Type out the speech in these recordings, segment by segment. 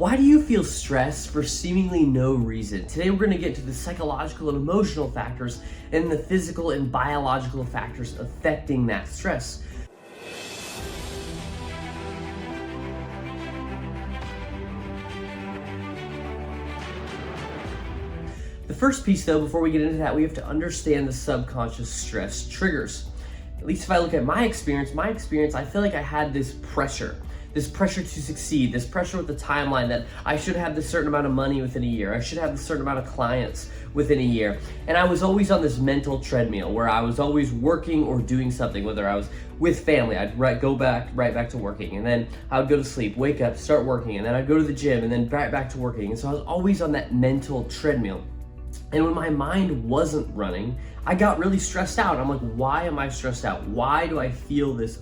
Why do you feel stressed for seemingly no reason? Today we're going to get to the psychological and emotional factors and the physical and biological factors affecting that stress. The first piece though, before we get into that, we have to understand the subconscious stress triggers. At least if I look at my experience, I feel like I had this pressure to succeed, this pressure with the timeline that I should have this certain amount of money within a year, I should have this certain amount of clients within a year. And I was always on this mental treadmill where I was always working or doing something, whether I was with family, I'd go right back to working, and then I would go to sleep, wake up, start working, and then I'd go to the gym, and then back to working. And so I was always on that mental treadmill. And when my mind wasn't running, I got really stressed out. I'm like, why am I stressed out? Why do I feel this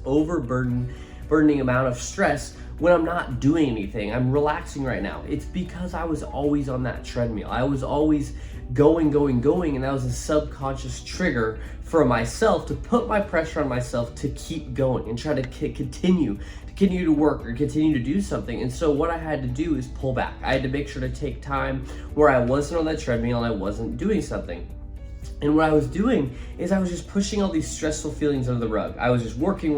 burdening amount of stress when I'm not doing anything? I'm relaxing right now. It's because I was always on that treadmill. I was always going, and that was a subconscious trigger for myself to put my pressure on myself to keep going and try to continue to work or continue to do something. And so what I had to do is pull back. I had to make sure to take time where I wasn't on that treadmill and I wasn't doing something. And what I was doing is I was just pushing all these stressful feelings under the rug. I was just working.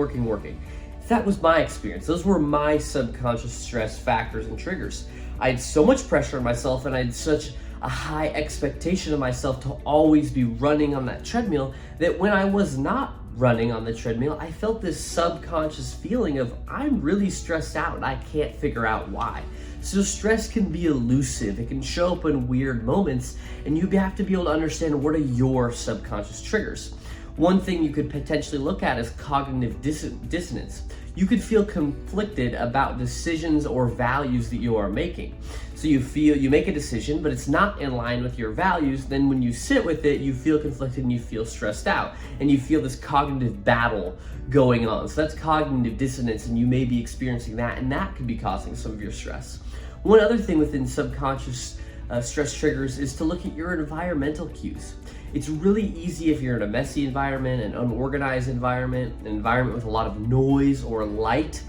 That was my experience. Those were my subconscious stress factors and triggers. I had so much pressure on myself and I had such a high expectation of myself to always be running on that treadmill that when I was not running on the treadmill, I felt this subconscious feeling of I'm really stressed out and I can't figure out why. So stress can be elusive. It can show up in weird moments, and you have to be able to understand what are your subconscious triggers. One thing you could potentially look at is cognitive dissonance. You could feel conflicted about decisions or values that you are making. So you make a decision, but it's not in line with your values. Then when you sit with it, you feel conflicted and you feel stressed out, and you feel this cognitive battle going on. So that's cognitive dissonance, and you may be experiencing that, and that could be causing some of your stress. One other thing within subconscious stress triggers is to look at your environmental cues. It's really easy if you're in a messy environment, an unorganized environment, an environment with a lot of noise or light.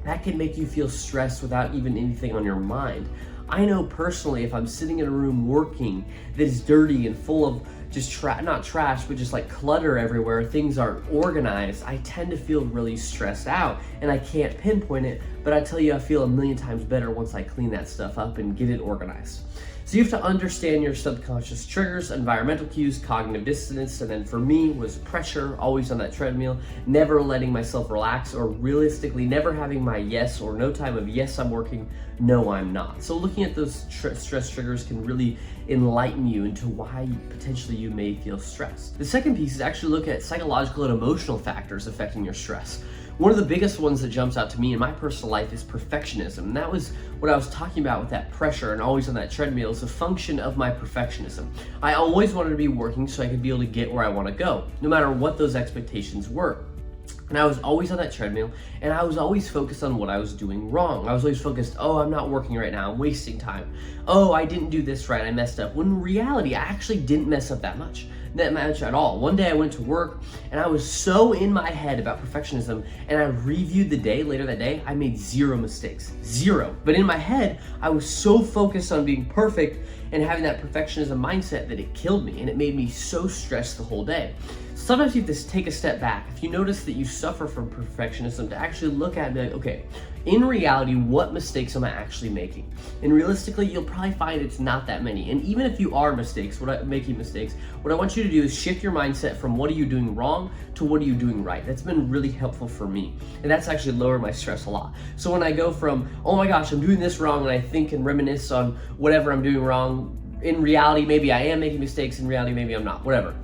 That can make you feel stressed without even anything on your mind. I know personally, if I'm sitting in a room working that is dirty and full of just not trash, but just like clutter everywhere, things aren't organized, I tend to feel really stressed out and I can't pinpoint it, but I tell you, I feel a million times better once I clean that stuff up and get it organized. So you have to understand your subconscious triggers, environmental cues, cognitive dissonance, and then for me was pressure, always on that treadmill, never letting myself relax, or realistically never having my yes or no time of yes I'm working, no I'm not. So looking at those stress triggers can really enlighten you into why potentially you may feel stressed. The second piece is actually look at psychological and emotional factors affecting your stress. One of the biggest ones that jumps out to me in my personal life is perfectionism. And that was what I was talking about with that pressure and always on that treadmill. Is a function of my perfectionism. I always wanted to be working so I could be able to get where I want to go, no matter what those expectations were. And I was always on that treadmill, and I was always focused on what I was doing wrong. I was always focused, oh, I'm not working right now, I'm wasting time. Oh, I didn't do this right, I messed up. When in reality, I actually didn't mess up that much at all. One day I went to work and I was so in my head about perfectionism, and I reviewed the day later that day, I made zero mistakes, zero. But in my head, I was so focused on being perfect and having that perfectionism mindset that it killed me, and it made me so stressed the whole day. Sometimes you have to take a step back. If you notice that you suffer from perfectionism, to actually look at it and be like, okay, in reality, what mistakes am I actually making? And realistically, you'll probably find it's not that many. And even if you are making mistakes, what I want you to do is shift your mindset from what are you doing wrong to what are you doing right. That's been really helpful for me. And that's actually lowered my stress a lot. So when I go from, oh my gosh, I'm doing this wrong, and I think and reminisce on whatever I'm doing wrong, in reality, maybe I am making mistakes, in reality, maybe I'm not, whatever.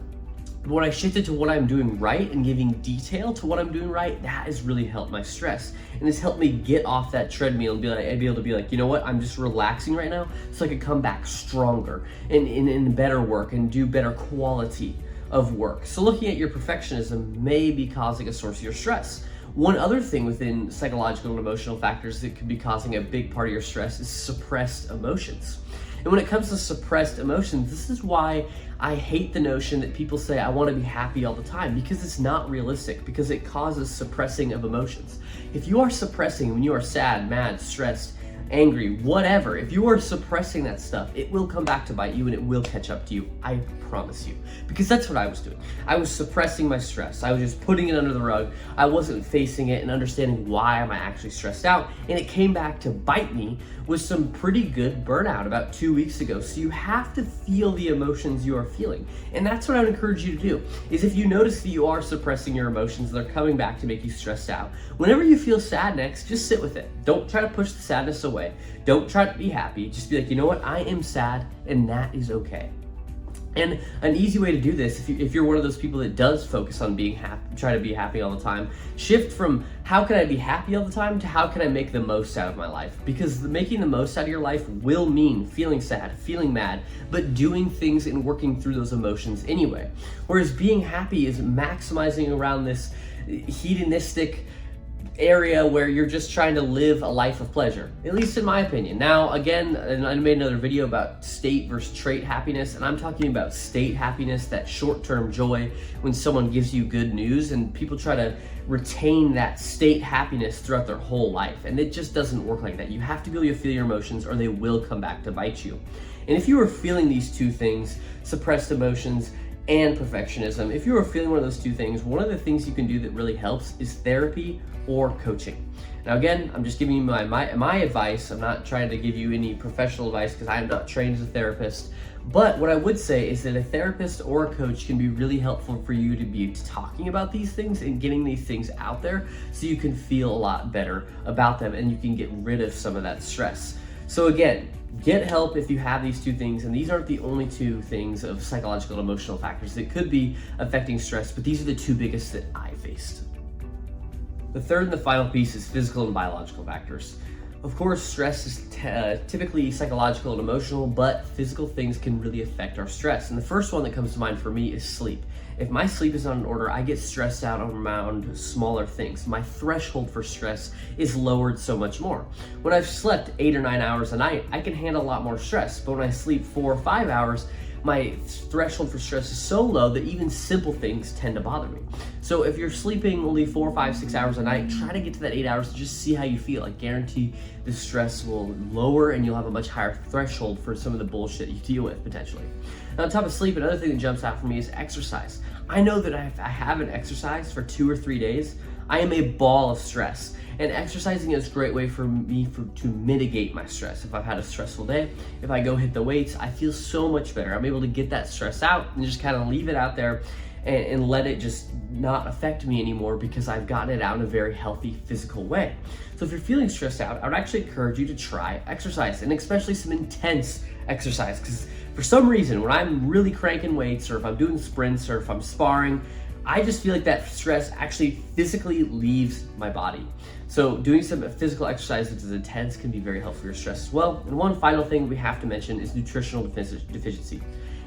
When I shifted to what I'm doing right and giving detail to what I'm doing right, that has really helped my stress. And it's helped me get off that treadmill and be able to be like, you know what, I'm just relaxing right now so I could come back stronger and in better work and do better quality of work. So looking at your perfectionism may be causing a source of your stress. One other thing within psychological and emotional factors that could be causing a big part of your stress is suppressed emotions. And when it comes to suppressed emotions, this is why I hate the notion that people say, I want to be happy all the time, because it's not realistic, because it causes suppressing of emotions. If you are suppressing when you are sad, mad, stressed, angry, whatever, if you are suppressing that stuff, it will come back to bite you and it will catch up to you. I promise you. Because that's what I was doing. I was suppressing my stress. I was just putting it under the rug. I wasn't facing it and understanding why am I actually stressed out. And it came back to bite me with some pretty good burnout about 2 weeks ago. So you have to feel the emotions you are feeling. And that's what I would encourage you to do, is if you notice that you are suppressing your emotions, they're coming back to make you stressed out. Whenever you feel sad next, just sit with it. Don't try to push the sadness away. Don't try to be happy. Just be like, you know what? I am sad and that is okay. And an easy way to do this, if you're one of those people that does focus on being happy, try to be happy all the time, shift from how can I be happy all the time to how can I make the most out of my life? Because making the most out of your life will mean feeling sad, feeling mad, but doing things and working through those emotions anyway. Whereas being happy is maximizing around this hedonistic area where you're just trying to live a life of pleasure, at least in my opinion. Now, again, and I made another video about state versus trait happiness, and I'm talking about state happiness, that short-term joy when someone gives you good news, and people try to retain that state happiness throughout their whole life, and it just doesn't work like that. You have to be able to feel your emotions or they will come back to bite you. And if you are feeling these two things, suppressed emotions and perfectionism, if you are feeling one of those two things, one of the things you can do that really helps is therapy or coaching. Now again, I'm just giving you my advice. I'm not trying to give you any professional advice because I am not trained as a therapist. But what I would say is that a therapist or a coach can be really helpful for you to be talking about these things and getting these things out there so you can feel a lot better about them and you can get rid of some of that stress. So again, get help if you have these two things, and these aren't the only two things of psychological and emotional factors that could be affecting stress, but these are the two biggest that I faced. The third and the final piece is physical and biological factors. Of course, stress is typically psychological and emotional, but physical things can really affect our stress. And the first one that comes to mind for me is sleep. If my sleep is not in order, I get stressed out around smaller things. My threshold for stress is lowered so much more. When I've slept 8 or 9 hours a night, I can handle a lot more stress. But when I sleep 4 or 5 hours, my threshold for stress is so low that even simple things tend to bother me. So if you're sleeping only 4, 5, 6 hours a night, try to get to that 8 hours and just see how you feel. I guarantee the stress will lower and you'll have a much higher threshold for some of the bullshit you deal with potentially. Now, on top of sleep, another thing that jumps out for me is exercise. I know that if I haven't exercised for 2 or 3 days, I am a ball of stress. And exercising is a great way for me to mitigate my stress. If I've had a stressful day, if I go hit the weights, I feel so much better. I'm able to get that stress out and just kind of leave it out there and let it just not affect me anymore because I've gotten it out in a very healthy physical way. So if you're feeling stressed out, I would actually encourage you to try exercise, and especially some intense exercise, because for some reason, when I'm really cranking weights or if I'm doing sprints or if I'm sparring, I just feel like that stress actually physically leaves my body. So doing some physical exercise that is intense can be very helpful for your stress as well. And one final thing we have to mention is nutritional deficiency.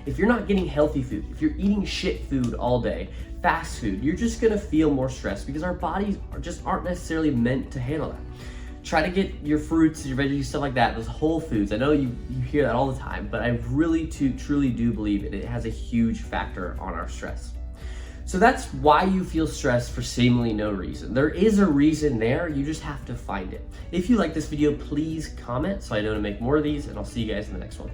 If you're not getting healthy food, if you're eating shit food all day, fast food, you're just gonna feel more stress because our bodies aren't necessarily meant to handle that. Try to get your fruits, your veggies, stuff like that, those whole foods. I know you hear that all the time, but I really truly do believe it has a huge factor on our stress. So that's why you feel stressed for seemingly no reason. There is a reason there, you just have to find it. If you like this video, please comment so I know to make more of these, and I'll see you guys in the next one.